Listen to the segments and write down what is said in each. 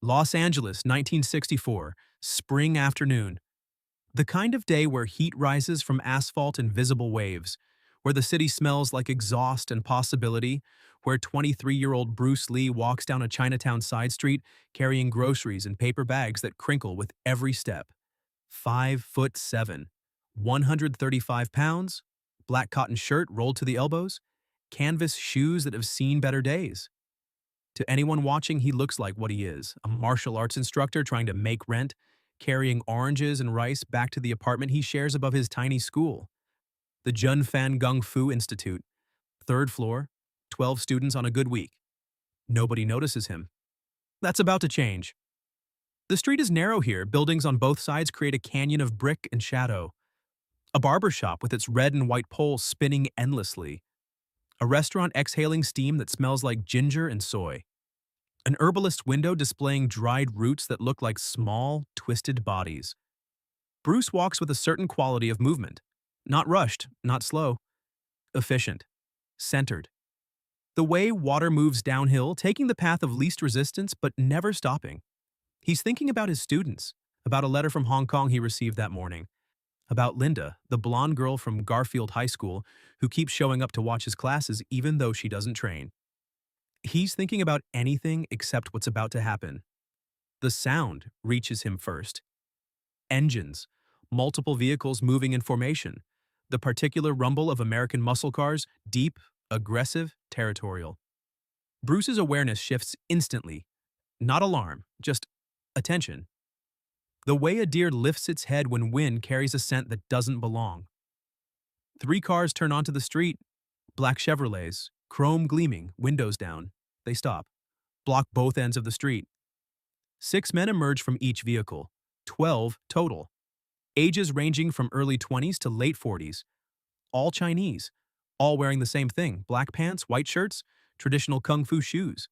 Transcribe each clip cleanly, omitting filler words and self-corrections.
Los Angeles, 1964, spring afternoon. The kind of day where heat rises from asphalt in visible waves, where the city smells like exhaust and possibility, where 23-year-old Bruce Lee walks down a Chinatown side street carrying groceries in paper bags that crinkle with every step. 5'7", 135 pounds, black cotton shirt rolled to the elbows, canvas shoes that have seen better days. To anyone watching, he looks like what he is, a martial arts instructor trying to make rent, carrying oranges and rice back to the apartment he shares above his tiny school. The Junfan Gung Fu Institute, third floor, 12 students on a good week. Nobody notices him. That's about to change. The street is narrow here, buildings on both sides create a canyon of brick and shadow. A barber shop with its red and white poles spinning endlessly. A restaurant exhaling steam that smells like ginger and soy. An herbalist window displaying dried roots that look like small, twisted bodies. Bruce walks with a certain quality of movement. Not rushed, not slow. Efficient. Centered. The way water moves downhill, taking the path of least resistance but never stopping. He's thinking about his students, about a letter from Hong Kong he received that morning, about Linda, the blonde girl from Garfield High School who keeps showing up to watch his classes even though she doesn't train. He's thinking about anything except what's about to happen. The sound reaches him first. Engines, multiple vehicles moving in formation, the particular rumble of American muscle cars, deep, aggressive, territorial. Bruce's awareness shifts instantly. Not alarm, just attention. The way a deer lifts its head when wind carries a scent that doesn't belong. 3 cars turn onto the street, black Chevrolets, chrome gleaming, windows down. They stop, block both ends of the street. 6 men emerge from each vehicle, 12 total. Ages ranging from early 20s to late 40s. All Chinese, all wearing the same thing, black pants, white shirts, traditional kung fu shoes.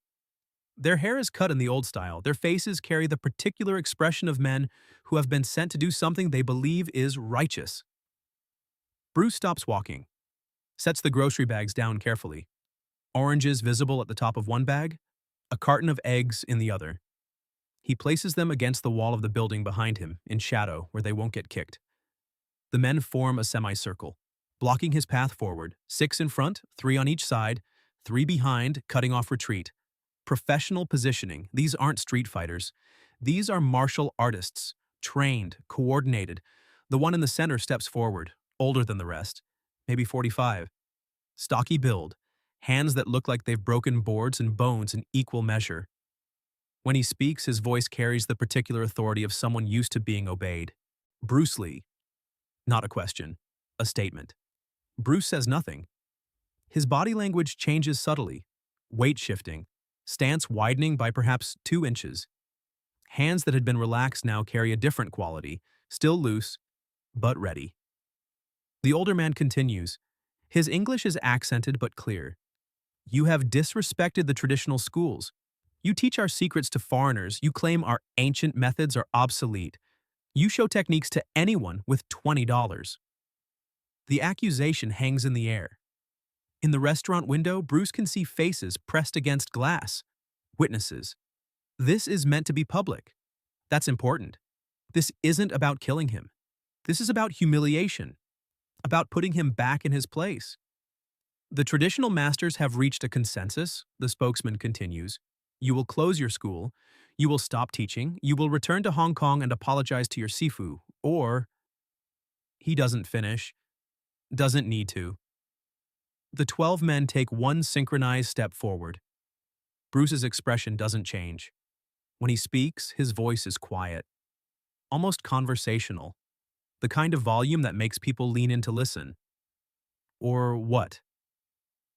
Their hair is cut in the old style. Their faces carry the particular expression of men who have been sent to do something they believe is righteous. Bruce stops walking, sets the grocery bags down carefully. Oranges visible at the top of one bag, a carton of eggs in the other. He places them against the wall of the building behind him, in shadow, where they won't get kicked. The men form a semicircle, blocking his path forward, 6 in front, 3 on each side, 3 behind, cutting off retreat. Professional positioning. These aren't street fighters. These are martial artists, trained, coordinated. The one in the center steps forward, older than the rest, maybe 45. Stocky build, hands that look like they've broken boards and bones in equal measure. When he speaks, his voice carries the particular authority of someone used to being obeyed. Bruce Lee. Not a question, a statement. Bruce says nothing. His body language changes subtly, weight shifting, stance widening by perhaps 2 inches. Hands that had been relaxed now carry a different quality, still loose, but ready. The older man continues. His English is accented but clear. You have disrespected the traditional schools. You teach our secrets to foreigners. You claim our ancient methods are obsolete. You show techniques to anyone with $20. The accusation hangs in the air. In the restaurant window, Bruce can see faces pressed against glass. Witnesses. This is meant to be public. That's important. This isn't about killing him. This is about humiliation. About putting him back in his place. The traditional masters have reached a consensus, the spokesman continues. You will close your school. You will stop teaching. You will return to Hong Kong and apologize to your sifu. Or... He doesn't finish. Doesn't need to. The 12 men take one synchronized step forward. Bruce's expression doesn't change. When he speaks, his voice is quiet, almost conversational, the kind of volume that makes people lean in to listen. Or what?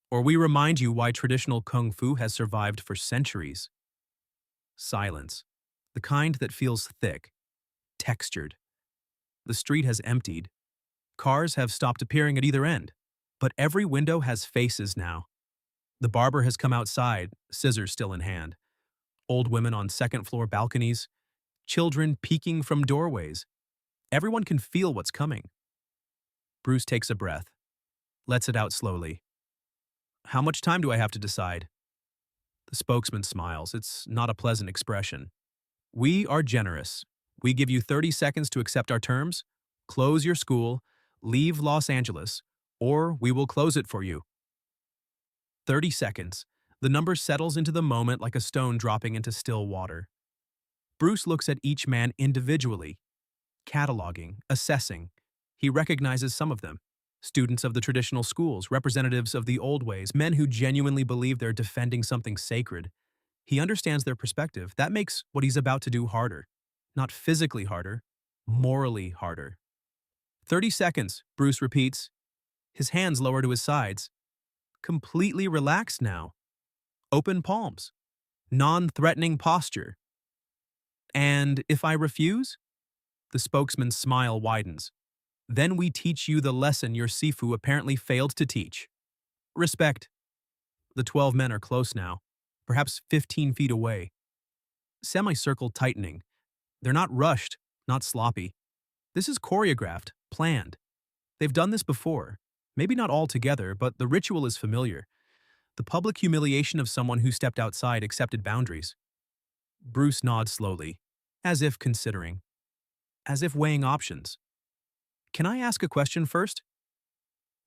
Or we remind you why traditional kung fu has survived for centuries. Silence, the kind that feels thick, textured. The street has emptied. Cars have stopped appearing at either end. But every window has faces now. The barber has come outside, scissors still in hand. Old women on second-floor balconies. Children peeking from doorways. Everyone can feel what's coming. Bruce takes a breath, lets it out slowly. How much time do I have to decide? The spokesman smiles. It's not a pleasant expression. We are generous. We give you 30 seconds to accept our terms, close your school, leave Los Angeles, or we will close it for you. 30 seconds. The number settles into the moment like a stone dropping into still water. Bruce looks at each man individually, cataloging, assessing. He recognizes some of them. Students of the traditional schools, representatives of the old ways, men who genuinely believe they're defending something sacred. He understands their perspective. That makes what he's about to do harder. Not physically harder, morally harder. 30 seconds, Bruce repeats, his hands lower to his sides. Completely relaxed now. Open palms. Non-threatening posture. And if I refuse? The spokesman's smile widens. Then we teach you the lesson your Sifu apparently failed to teach. Respect. The 12 men are close now, perhaps 15 feet away. Semicircle tightening. They're not rushed, not sloppy. This is choreographed, planned. They've done this before. Maybe not all together, but the ritual is familiar. The public humiliation of someone who stepped outside accepted boundaries. Bruce nods slowly, as if considering, as if weighing options. Can I ask a question first?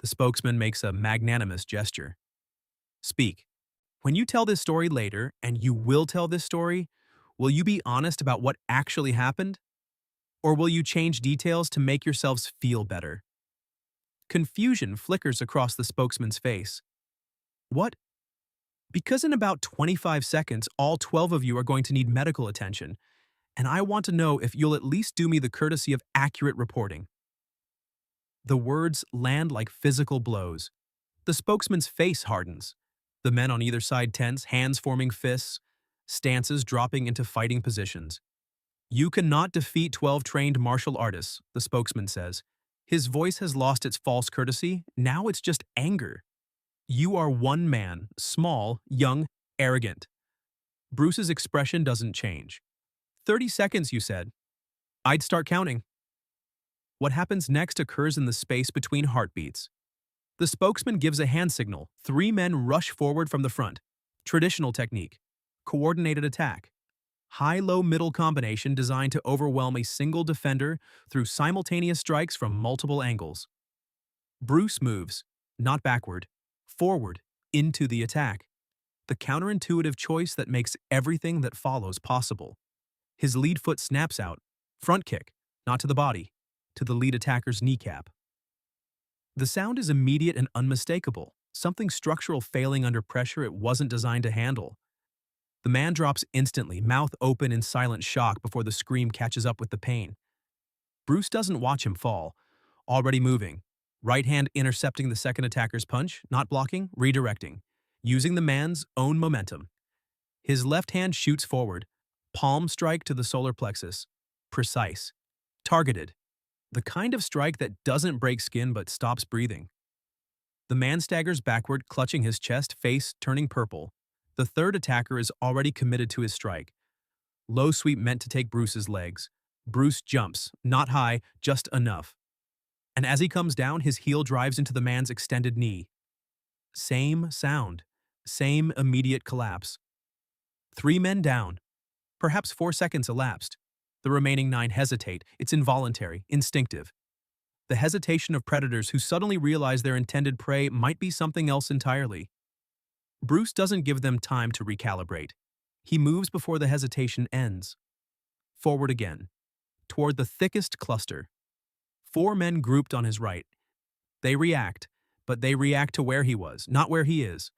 The spokesman makes a magnanimous gesture. Speak. When you tell this story later, and you will tell this story, will you be honest about what actually happened? Or will you change details to make yourselves feel better? Confusion flickers across the spokesman's face. What? Because in about 25 seconds, all 12 of you are going to need medical attention, and I want to know if you'll at least do me the courtesy of accurate reporting. The words land like physical blows. The spokesman's face hardens. The men on either side tense, hands forming fists, stances dropping into fighting positions. You cannot defeat 12 trained martial artists, the spokesman says. His voice has lost its false courtesy, now it's just anger. You are one man, small, young, arrogant. Bruce's expression doesn't change. 30 seconds, you said. I'd start counting. What happens next occurs in the space between heartbeats. The spokesman gives a hand signal. 3 men rush forward from the front. Traditional technique. Coordinated attack. High-low-middle combination designed to overwhelm a single defender through simultaneous strikes from multiple angles. Bruce moves, not backward, forward, into the attack. The counterintuitive choice that makes everything that follows possible. His lead foot snaps out. Front kick, not to the body, to the lead attacker's kneecap. The sound is immediate and unmistakable, something structural failing under pressure it wasn't designed to handle. The man drops instantly, mouth open in silent shock before the scream catches up with the pain. Bruce doesn't watch him fall, already moving. Right hand intercepting the second attacker's punch, not blocking, redirecting, using the man's own momentum. His left hand shoots forward, palm strike to the solar plexus. Precise. Targeted. The kind of strike that doesn't break skin but stops breathing. The man staggers backward, clutching his chest, face turning purple. The third attacker is already committed to his strike. Low sweep meant to take Bruce's legs. Bruce jumps, not high, just enough. And as he comes down, his heel drives into the man's extended knee. Same sound. Same immediate collapse. 3 men down. Perhaps 4 seconds elapsed. The remaining 9 hesitate. It's involuntary, instinctive. The hesitation of predators who suddenly realize their intended prey might be something else entirely. Bruce doesn't give them time to recalibrate. He moves before the hesitation ends. Forward again, toward the thickest cluster. 4 men grouped on his right. They react, but they react to where he was, not where he is.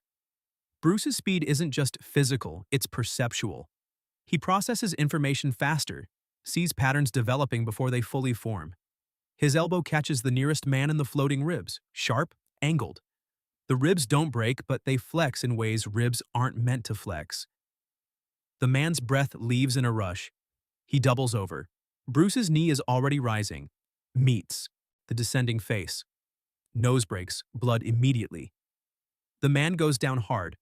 Bruce's speed isn't just physical, it's perceptual. He processes information faster, sees patterns developing before they fully form. His elbow catches the nearest man in the floating ribs, sharp, angled. The ribs don't break, but they flex in ways ribs aren't meant to flex. The man's breath leaves in a rush. He doubles over. Bruce's knee is already rising. Meets the descending face. Nose breaks, blood immediately. The man goes down hard,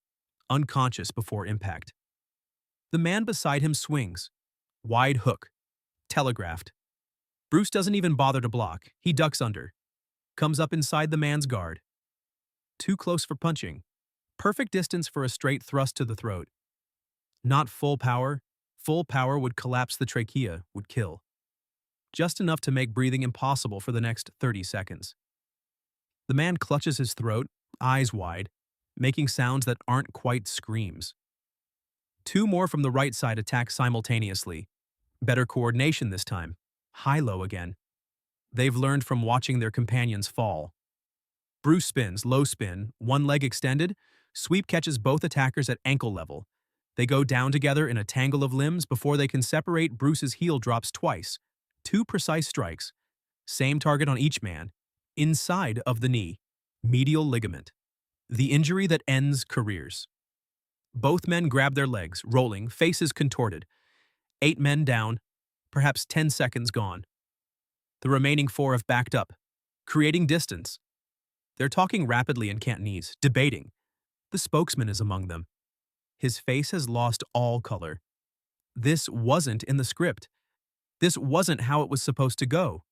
unconscious before impact. The man beside him swings. Wide hook. Telegraphed. Bruce doesn't even bother to block. He ducks under. Comes up inside the man's guard. Too close for punching. Perfect distance for a straight thrust to the throat. Not full power, Full power would collapse the trachea, would kill. Just enough to make breathing impossible for the next 30 seconds. The man clutches his throat, eyes wide, making sounds that aren't quite screams. Two more from the right side attack simultaneously. Better coordination this time. High-low again. They've learned from watching their companions fall. Bruce spins, low spin, one leg extended. Sweep catches both attackers at ankle level. They go down together in a tangle of limbs before they can separate. Bruce's heel drops twice. Two precise strikes. Same target on each man. Inside of the knee. Medial ligament. The injury that ends careers. Both men grab their legs, rolling, faces contorted. 8 men down, perhaps 10 seconds gone. The remaining 4 have backed up, creating distance. They're talking rapidly in Cantonese, debating. The spokesman is among them. His face has lost all color. This wasn't in the script. This wasn't how it was supposed to go.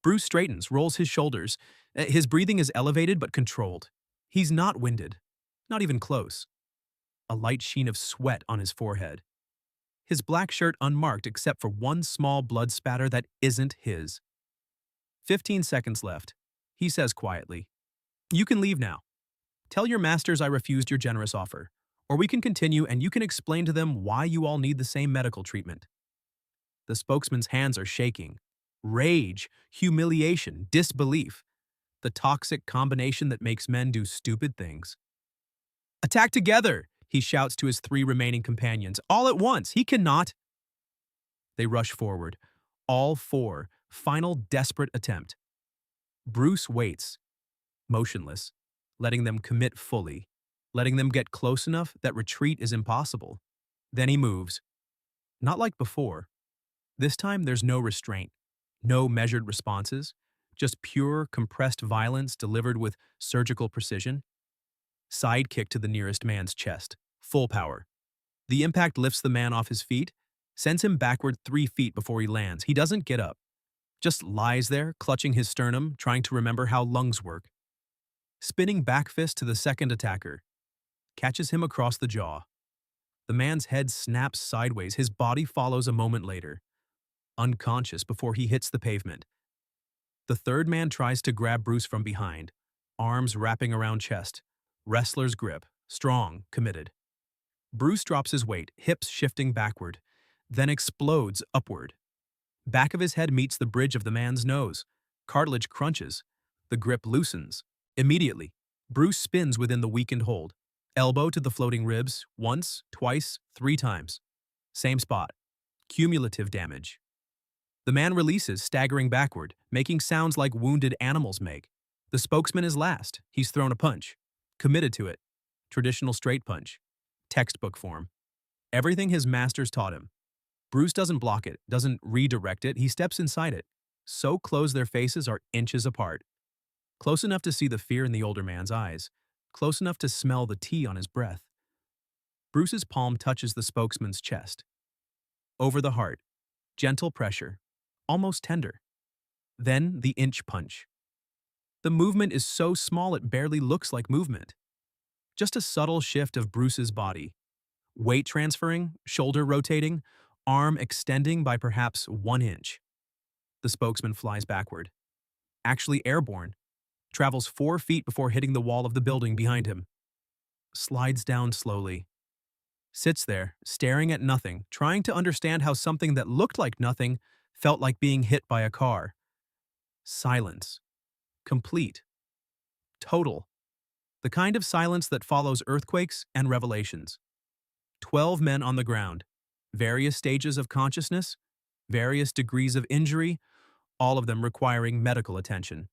Bruce straightens, rolls his shoulders. His breathing is elevated but controlled. He's not winded, not even close. A light sheen of sweat on his forehead. His black shirt unmarked except for one small blood spatter that isn't his. 15 seconds left. He says quietly, "You can leave now. Tell your masters I refused your generous offer, or we can continue and you can explain to them why you all need the same medical treatment." The spokesman's hands are shaking. Rage, humiliation, disbelief. The toxic combination that makes men do stupid things. "Attack together!" he shouts to his 3 remaining companions. "All at once! He cannot!" They rush forward. All 4. Final desperate attempt. Bruce waits, motionless, letting them commit fully, letting them get close enough that retreat is impossible. Then he moves. Not like before. This time there's no restraint, no measured responses, just pure, compressed violence delivered with surgical precision. Side kick to the nearest man's chest. Full power. The impact lifts the man off his feet, sends him backward 3 feet before he lands. He doesn't get up. Just lies there, clutching his sternum, trying to remember how lungs work. Spinning back fist to the second attacker. Catches him across the jaw. The man's head snaps sideways. His body follows a moment later. Unconscious before he hits the pavement. The third man tries to grab Bruce from behind. Arms wrapping around chest. Wrestler's grip. Strong, committed. Bruce drops his weight, hips shifting backward, then explodes upward. Back of his head meets the bridge of the man's nose. Cartilage crunches. The grip loosens. Immediately, Bruce spins within the weakened hold. Elbow to the floating ribs, once, twice, 3 times. Same spot. Cumulative damage. The man releases, staggering backward, making sounds like wounded animals make. The spokesman is last. He's thrown a punch. Committed to it. Traditional straight punch. Textbook form. Everything his masters taught him. Bruce doesn't block it, doesn't redirect it, he steps inside it. So close their faces are inches apart. Close enough to see the fear in the older man's eyes. Close enough to smell the tea on his breath. Bruce's palm touches the spokesman's chest. Over the heart. Gentle pressure. Almost tender. Then the inch punch. The movement is so small it barely looks like movement. Just a subtle shift of Bruce's body. Weight transferring, shoulder rotating, arm extending by perhaps 1 inch. The spokesman flies backward. Actually airborne. Travels 4 feet before hitting the wall of the building behind him. Slides down slowly. Sits there, staring at nothing, trying to understand how something that looked like nothing felt like being hit by a car. Silence. Complete. Total. The kind of silence that follows earthquakes and revelations. 12 men on the ground. Various stages of consciousness, various degrees of injury, all of them requiring medical attention.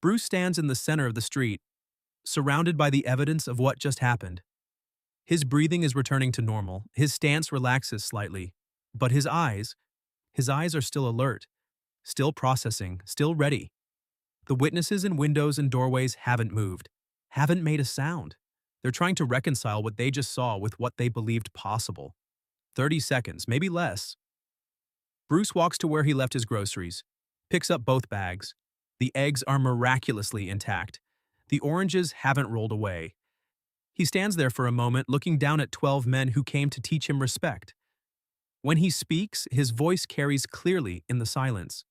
Bruce stands in the center of the street, surrounded by the evidence of what just happened. His breathing is returning to normal, his stance relaxes slightly, but his eyes are still alert, still processing, still ready. The witnesses in windows and doorways haven't moved, haven't made a sound. They're trying to reconcile what they just saw with what they believed possible. 30 seconds, maybe less. Bruce walks to where he left his groceries, picks up both bags. The eggs are miraculously intact. The oranges haven't rolled away. He stands there for a moment, looking down at 12 men who came to teach him respect, When he speaks, his voice carries clearly in the silence.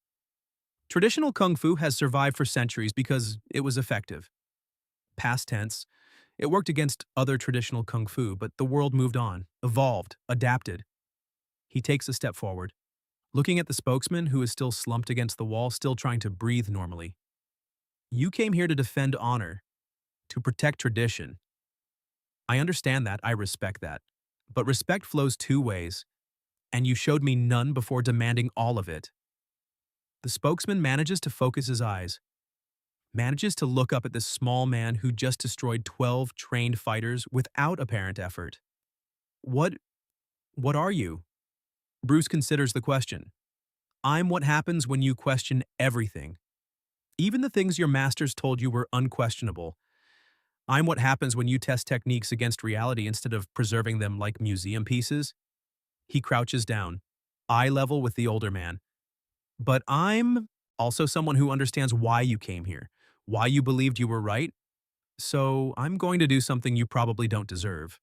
Traditional kung fu has survived for centuries because it was effective. Past tense, it worked against other traditional kung fu, but the world moved on, evolved, adapted. He takes a step forward, looking at the spokesman who is still slumped against the wall, still trying to breathe normally. You came here to defend honor, to protect tradition. I understand that, I respect that. But respect flows two ways, and you showed me none before demanding all of it. The spokesman manages to focus his eyes, manages to look up at this small man who just destroyed 12 trained fighters without apparent effort. What, what are you? Bruce considers the question. I'm what happens when you question everything. Even the things your masters told you were unquestionable. I'm what happens when you test techniques against reality instead of preserving them like museum pieces. He crouches down, eye level with the older man. But I'm also someone who understands why you came here, why you believed you were right. So I'm going to do something you probably don't deserve.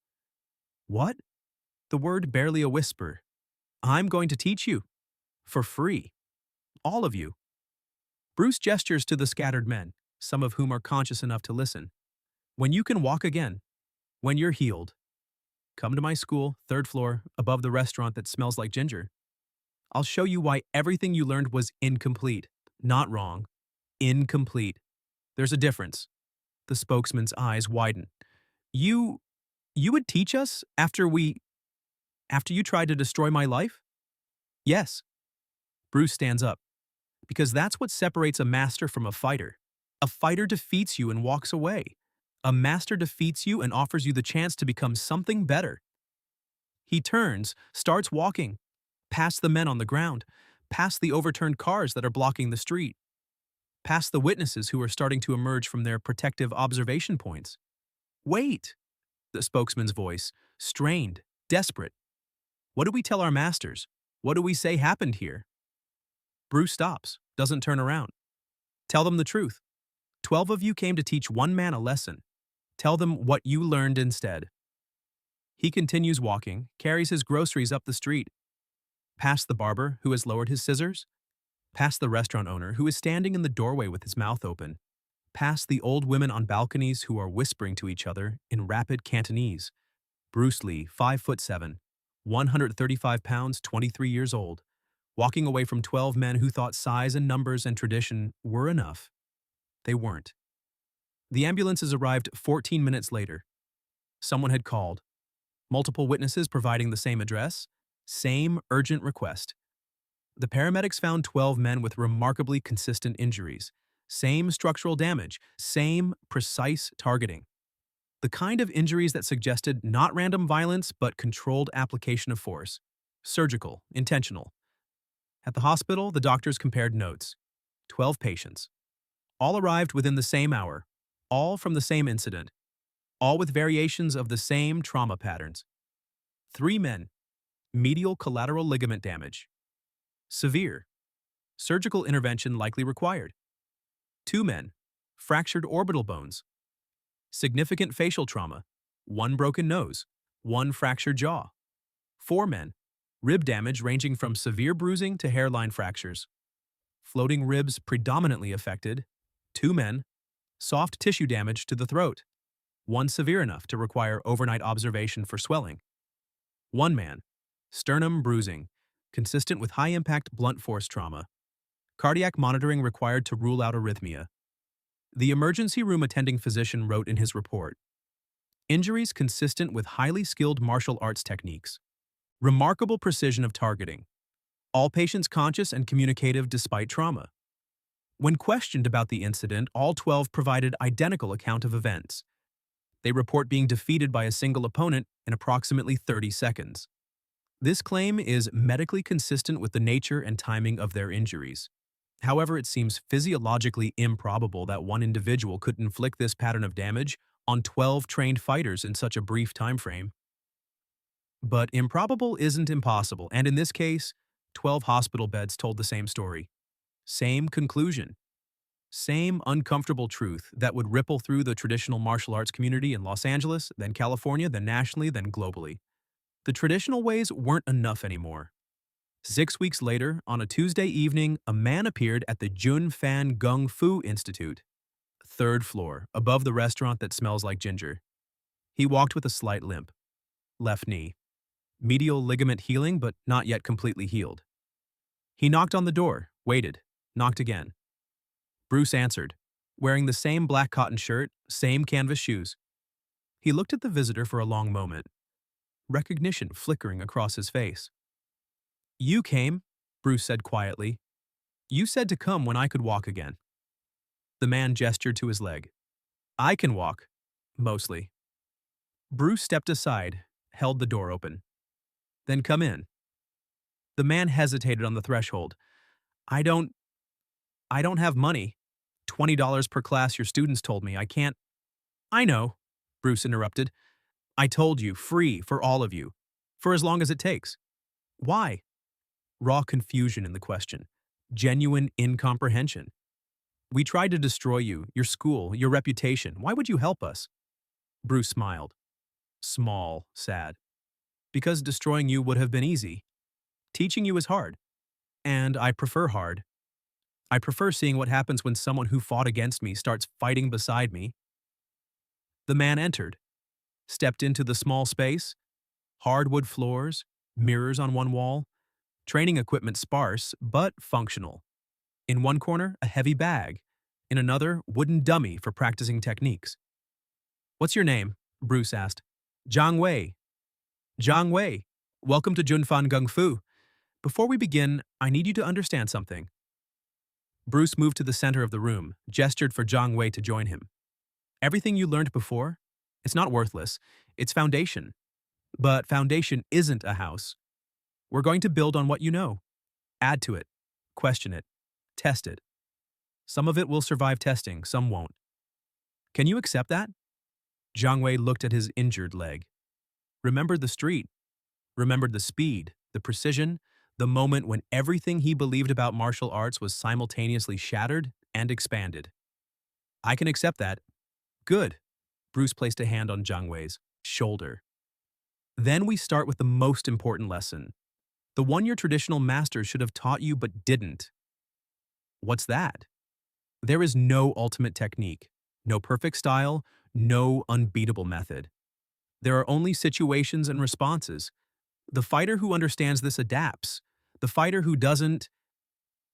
What? The word barely a whisper. I'm going to teach you. For free. All of you. Bruce gestures to the scattered men, some of whom are conscious enough to listen. When you can walk again, when you're healed, come to my school, third floor, above the restaurant that smells like ginger. I'll show you why everything you learned was incomplete. Not wrong. Incomplete. There's a difference. The spokesman's eyes widen. You would teach us after you tried to destroy my life? Yes. Bruce stands up. Because that's what separates a master from a fighter. A fighter defeats you and walks away. A master defeats you and offers you the chance to become something better. He turns, starts walking, past the men on the ground, past the overturned cars that are blocking the street, past the witnesses who are starting to emerge from their protective observation points. Wait! The spokesman's voice, strained, desperate. What do we tell our masters? What do we say happened here? Bruce stops, doesn't turn around. Tell them the truth. 12 of you came to teach one man a lesson. Tell them what you learned instead. He continues walking, carries his groceries up the street, past the barber who has lowered his scissors, past the restaurant owner who is standing in the doorway with his mouth open, past the old women on balconies who are whispering to each other in rapid Cantonese. Bruce Lee, 5'7", 135 pounds, 23 years old, walking away from 12 men who thought size and numbers and tradition were enough. They weren't. The ambulances arrived 14 minutes later. Someone had called. Multiple witnesses providing the same address, same urgent request. The paramedics found 12 men with remarkably consistent injuries, same structural damage, same precise targeting. The kind of injuries that suggested not random violence but controlled application of force. Surgical, intentional. At the hospital, the doctors compared notes. 12 patients. All arrived within the same hour, all from the same incident, all with variations of the same trauma patterns. 3 men, medial collateral ligament damage. Severe. Surgical intervention likely required. 2 men, fractured orbital bones. Significant facial trauma, 1 broken nose, 1 fractured jaw. 4 men, rib damage ranging from severe bruising to hairline fractures. Floating ribs predominantly affected. 2 men, soft tissue damage to the throat, 1 severe enough to require overnight observation for swelling. 1 man, sternum bruising, consistent with high-impact blunt force trauma. Cardiac monitoring required to rule out arrhythmia. The emergency room attending physician wrote in his report, injuries consistent with highly skilled martial arts techniques. Remarkable precision of targeting. All patients conscious and communicative despite trauma. When questioned about the incident, all 12 provided identical account of events. They report being defeated by a single opponent in approximately 30 seconds. This claim is medically consistent with the nature and timing of their injuries. However, it seems physiologically improbable that one individual could inflict this pattern of damage on 12 trained fighters in such a brief time frame. But improbable isn't impossible, and in this case, 12 hospital beds told the same story. Same conclusion. Same uncomfortable truth that would ripple through the traditional martial arts community in Los Angeles, then California, then nationally, then globally. The traditional ways weren't enough anymore. 6 weeks later, on a Tuesday evening, a man appeared at the Jun Fan Gung Fu Institute, third floor, above the restaurant that smells like ginger. He walked with a slight limp. Left knee. Medial ligament healing, but not yet completely healed. He knocked on the door, waited, knocked again. Bruce answered, wearing the same black cotton shirt, same canvas shoes. He looked at the visitor for a long moment, recognition flickering across his face. "You came," Bruce said quietly. "You said to come when I could walk again." The man gestured to his leg. "I can walk. Mostly." Bruce stepped aside, held the door open. "Then come in." The man hesitated on the threshold. I don't have money. $20 per class your students told me. I can't." "I know," Bruce interrupted. "I told you, free for all of you. For as long as it takes." "Why?" Raw confusion in the question. Genuine incomprehension. "We tried to destroy you, your school, your reputation. Why would you help us?" Bruce smiled. Small, sad. "Because destroying you would have been easy. Teaching you is hard. And I prefer hard. I prefer seeing what happens when someone who fought against me starts fighting beside me." The man entered, stepped into the small space, hardwood floors, mirrors on one wall, training equipment sparse but functional. In one corner, a heavy bag. In another, wooden dummy for practicing techniques. "What's your name?" Bruce asked. "Zhang Wei." "Zhang Wei. Welcome to Junfan Gung Fu. Before we begin, I need you to understand something." Bruce moved to the center of the room, gestured for Zhang Wei to join him. "Everything you learned before, it's not worthless. It's foundation. But foundation isn't a house. We're going to build on what you know. Add to it. Question it. Test it. Some of it will survive testing, some won't. Can you accept that?" Zhang Wei looked at his injured leg. Remembered the street. Remembered the speed, the precision, the moment when everything he believed about martial arts was simultaneously shattered and expanded. "I can accept that." "Good." Bruce placed a hand on Zhang Wei's shoulder. "Then we start with the most important lesson. The one your traditional master should have taught you but didn't." "What's that?" "There is no ultimate technique, no perfect style, no unbeatable method. There are only situations and responses. The fighter who understands this adapts. The fighter who doesn't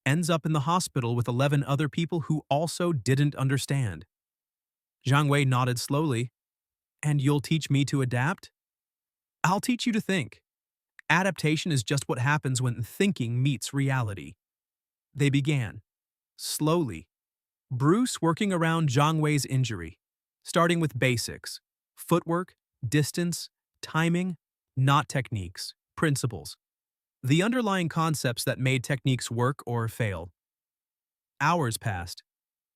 ends up in the hospital with 11 other people who also didn't understand." Zhang Wei nodded slowly. "And you'll teach me to adapt?" "I'll teach you to think. Adaptation is just what happens when thinking meets reality." They began. Slowly. Bruce working around Zhang Wei's injury, starting with basics. Footwork, distance, timing, not techniques, principles. The underlying concepts that made techniques work or fail. Hours passed.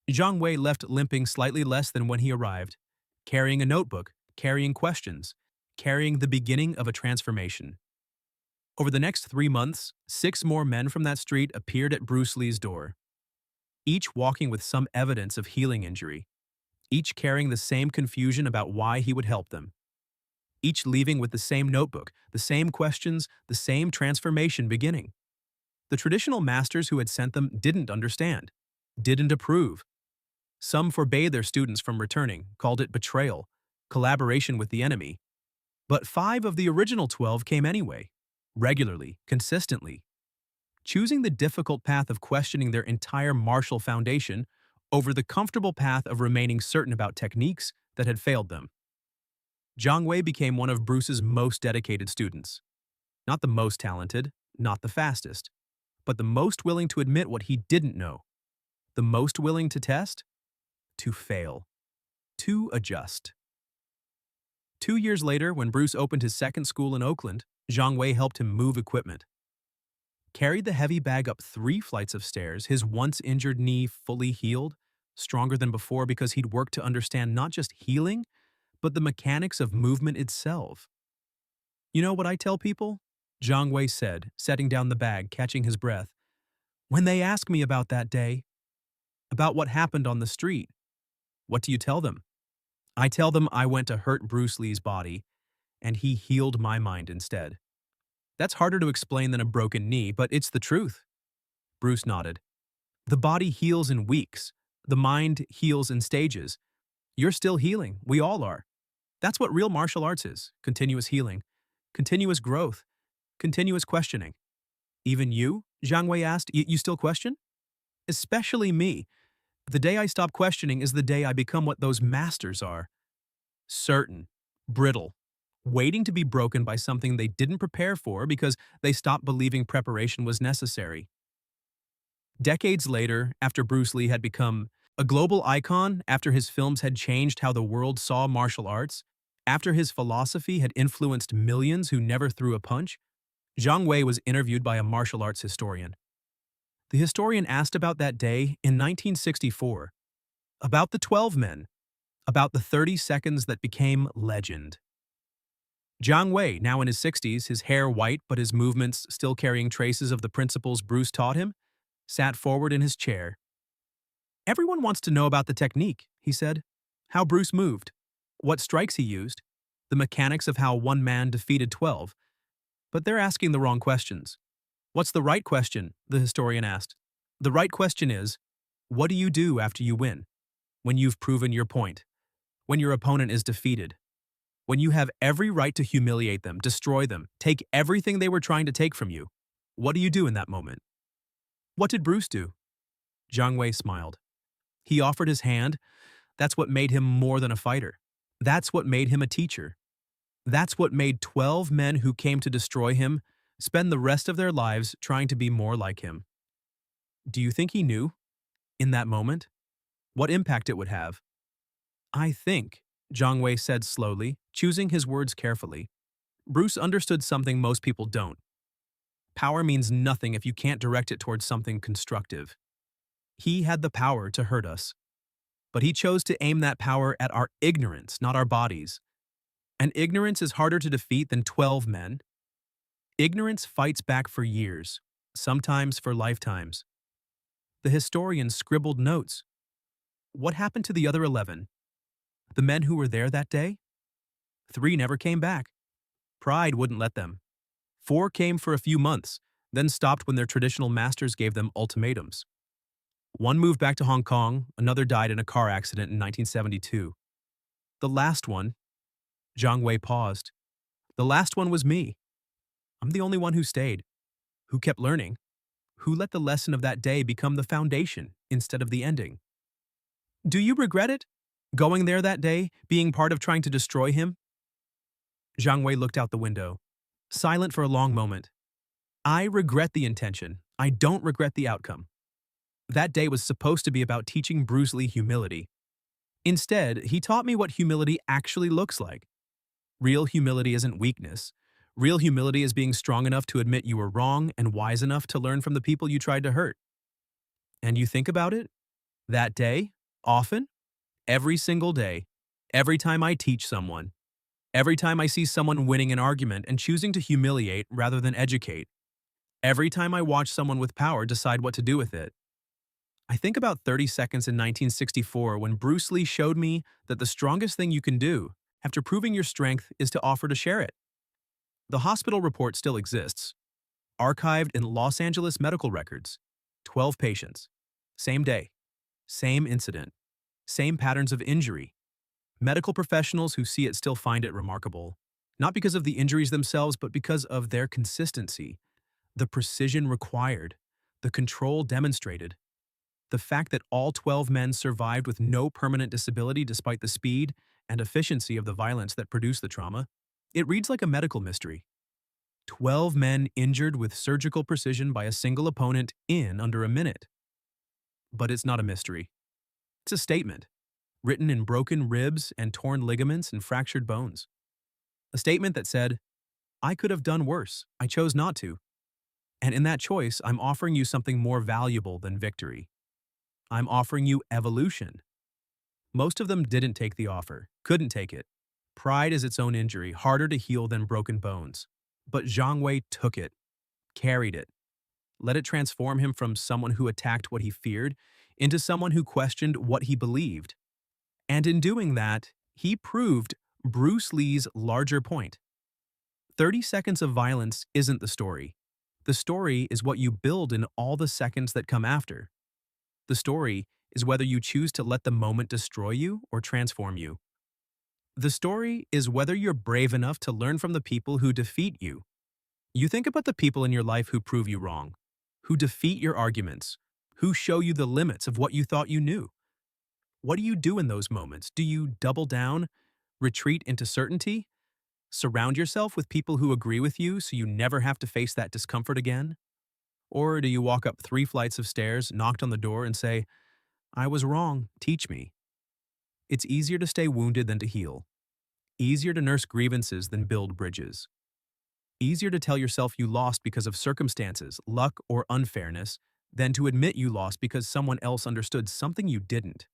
Zhang Wei left limping slightly less than when he arrived, carrying a notebook, carrying questions, carrying the beginning of a transformation. Over the next 3 months, 6 more men from that street appeared at Bruce Lee's door, each walking with some evidence of healing injury, each carrying the same confusion about why he would help them, each leaving with the same notebook, the same questions, the same transformation beginning. The traditional masters who had sent them didn't understand, didn't approve. Some forbade their students from returning, called it betrayal, collaboration with the enemy. But 5 of the original 12 came anyway, regularly, consistently, choosing the difficult path of questioning their entire martial foundation over the comfortable path of remaining certain about techniques that had failed them. Zhang Wei became one of Bruce's most dedicated students. Not the most talented, not the fastest, but the most willing to admit what he didn't know, the most willing to test, to fail, to adjust. 2 years later, when Bruce opened his second school in Oakland, Zhang Wei helped him move equipment. Carried the heavy bag up 3 flights of stairs, his once injured knee fully healed, stronger than before because he'd worked to understand not just healing, but the mechanics of movement itself. "You know what I tell people?" Zhang Wei said, setting down the bag, catching his breath. "When they ask me about that day, about what happened on the street, what do you tell them?" "I tell them I went to hurt Bruce Lee's body, and he healed my mind instead." That's harder to explain than a broken knee, but it's the truth. Bruce nodded. The body heals in weeks. The mind heals in stages. You're still healing. We all are. That's what real martial arts is. Continuous healing. Continuous growth. Continuous questioning. Even you? Zhang Wei asked. You still question? Especially me. The day I stop questioning is the day I become what those masters are. Certain. Brittle. Waiting to be broken by something they didn't prepare for because they stopped believing preparation was necessary. Decades later, after Bruce Lee had become a global icon, after his films had changed how the world saw martial arts, after his philosophy had influenced millions who never threw a punch, Zhang Wei was interviewed by a martial arts historian. The historian asked about that day in 1964, about the 12 men, about the 30 seconds that became legend. Zhang Wei, now in his 60s, his hair white but his movements still carrying traces of the principles Bruce taught him, sat forward in his chair. Everyone wants to know about the technique, he said. How Bruce moved, what strikes he used, the mechanics of how one man defeated 12. But they're asking the wrong questions. What's the right question? The historian asked. The right question is, what do you do after you win? When you've proven your point? When your opponent is defeated? When you have every right to humiliate them, destroy them, take everything they were trying to take from you? What do you do in that moment? What did Bruce do? Zhang Wei smiled. He offered his hand. That's what made him more than a fighter. That's what made him a teacher. That's what made 12 men who came to destroy him spend the rest of their lives trying to be more like him. Do you think he knew, in that moment, what impact it would have? I think, Zhang Wei said slowly, choosing his words carefully, Bruce understood something most people don't. Power means nothing if you can't direct it towards something constructive. He had the power to hurt us, but he chose to aim that power at our ignorance, not our bodies. And ignorance is harder to defeat than 12 men. Ignorance fights back for years, sometimes for lifetimes. The historian scribbled notes. What happened to the other 11? The men who were there that day? 3 never came back. Pride wouldn't let them. 4 came for a few months, then stopped when their traditional masters gave them ultimatums. 1 moved back to Hong Kong, another died in a car accident in 1972. The last one, Zhang Wei paused. The last one was me. I'm the only one who stayed, who kept learning, who let the lesson of that day become the foundation instead of the ending. Do you regret it? Going there that day, being part of trying to destroy him? Zhang Wei looked out the window, silent for a long moment. I regret the intention. I don't regret the outcome. That day was supposed to be about teaching Bruce Lee humility. Instead, he taught me what humility actually looks like. Real humility isn't weakness. Real humility is being strong enough to admit you were wrong and wise enough to learn from the people you tried to hurt. And you think about it? That day, often, every single day, every time I teach someone, every time I see someone winning an argument and choosing to humiliate rather than educate, every time I watch someone with power decide what to do with it, I think about 30 seconds in 1964 when Bruce Lee showed me that the strongest thing you can do, after proving your strength, is to offer to share it. The hospital report still exists, archived in Los Angeles medical records. 12 patients. Same day. Same incident. Same patterns of injury. Medical professionals who see it still find it remarkable, not because of the injuries themselves, but because of their consistency, the precision required, the control demonstrated. The fact that all 12 men survived with no permanent disability despite the speed and efficiency of the violence that produced the trauma, it reads like a medical mystery. 12 men injured with surgical precision by a single opponent in under a minute. But it's not a mystery. It's a statement, written in broken ribs and torn ligaments and fractured bones. A statement that said, I could have done worse. I chose not to. And in that choice, I'm offering you something more valuable than victory. I'm offering you evolution. Most of them didn't take the offer, couldn't take it. Pride is its own injury, harder to heal than broken bones. But Zhang Wei took it, carried it, let it transform him from someone who attacked what he feared into someone who questioned what he believed. And in doing that, he proved Bruce Lee's larger point. 30 seconds of violence isn't the story. The story is what you build in all the seconds that come after. The story is whether you choose to let the moment destroy you or transform you. The story is whether you're brave enough to learn from the people who defeat you. You think about the people in your life who prove you wrong, who defeat your arguments, who show you the limits of what you thought you knew. What do you do in those moments? Do you double down, retreat into certainty, surround yourself with people who agree with you so you never have to face that discomfort again? Or do you walk up 3 flights of stairs, knocked on the door, and say, I was wrong, teach me? It's easier to stay wounded than to heal. Easier to nurse grievances than build bridges. Easier to tell yourself you lost because of circumstances, luck, or unfairness than to admit you lost because someone else understood something you didn't.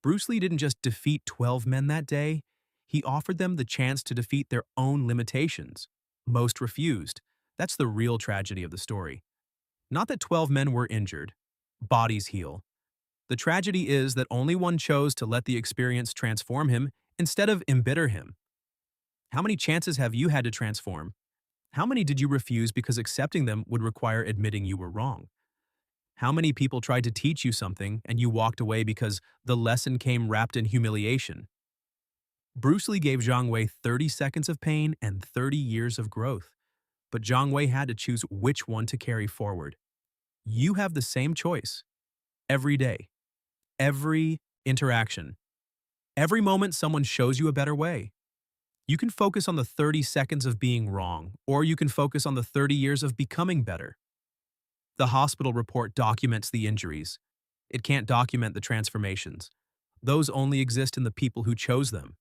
Bruce Lee didn't just defeat 12 men that day, he offered them the chance to defeat their own limitations. Most refused. That's the real tragedy of the story. Not that 12 men were injured. Bodies heal. The tragedy is that only one chose to let the experience transform him instead of embitter him. How many chances have you had to transform? How many did you refuse because accepting them would require admitting you were wrong? How many people tried to teach you something and you walked away because the lesson came wrapped in humiliation? Bruce Lee gave Zhang Wei 30 seconds of pain and 30 years of growth, but Zhang Wei had to choose which one to carry forward. You have the same choice. Every day. Every interaction. Every moment someone shows you a better way. You can focus on the 30 seconds of being wrong, or you can focus on the 30 years of becoming better. The hospital report documents the injuries. It can't document the transformations. Those only exist in the people who chose them.